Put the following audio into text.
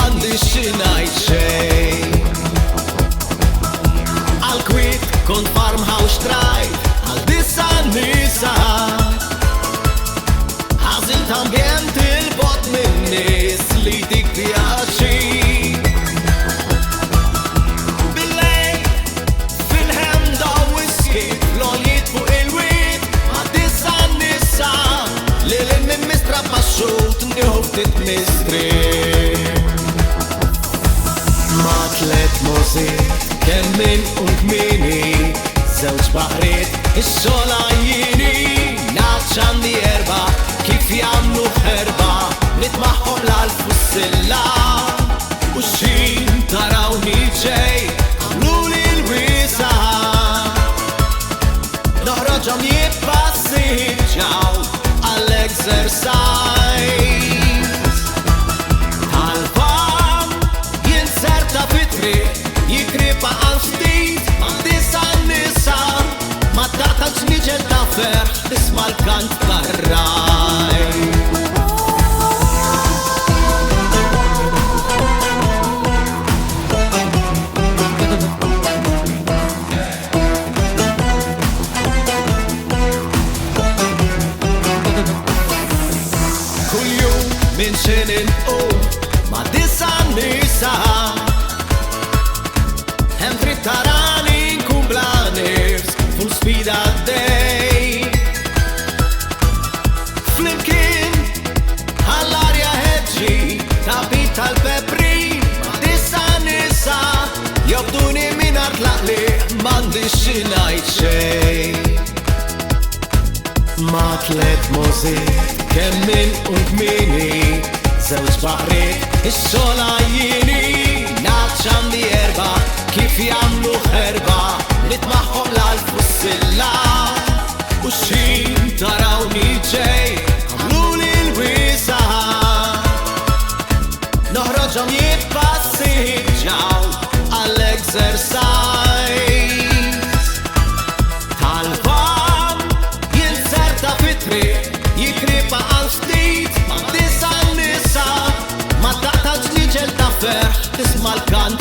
m'għandix xi ngħid xejn. Għall-kwiet kont farmhouse trajt għal disa nisa, ħażint ambjent il-bot min-nies li dik pjaċir. Bil-lejl fil-ħemda u s-skiet l-oljiet fuq il-wiet ma' disa nisa li l-minn mistra baxxut nieħu ftit mistriq. Ma' tlet mużiet kemm min u kmieni, żewġ baħriet ix-xogħol għajjini, ngħid x'għandi erba' kif jagħmlu ħerba, nitmaħħom l-alf u s-silla u x'in tarawni ġej għamluli l-wiesa. Noħroġhom jibbassirġaw għall-exercise. Tal-fam jinserta fit-triq jikripa għal-ftit ma' disa nisa, ma' tata ġniġel ta' ferħ tisma' l-kant tar-raj. Kuljum minn xejn inqum ma' disa nisa, hemm trid tarani nkun bla nervs full speed għaddej. Flimkien għall-arja ħeġġi tabit tal-peprin ma' disa nisa, jobduni mingħajr tlaqli m'għandix xi ngħid xejn. Ma' tlet mużiet kemm min u kmieni, żewġ baħriet ix-xogħol għajjini, ngħid x'għandi erba' kif jagħmlu ħerba, nitmaħħom l-alf u s-silla u x'in tarawni ġej għamluli l-wiesa. Noħroġhom jibbassirġaw għall-exercise. Tal-fam jinserta fit-triq jikripa għal-ftit ma' disa nisa, ma' taqta ġniġel ta' ferħ tisma' l-kant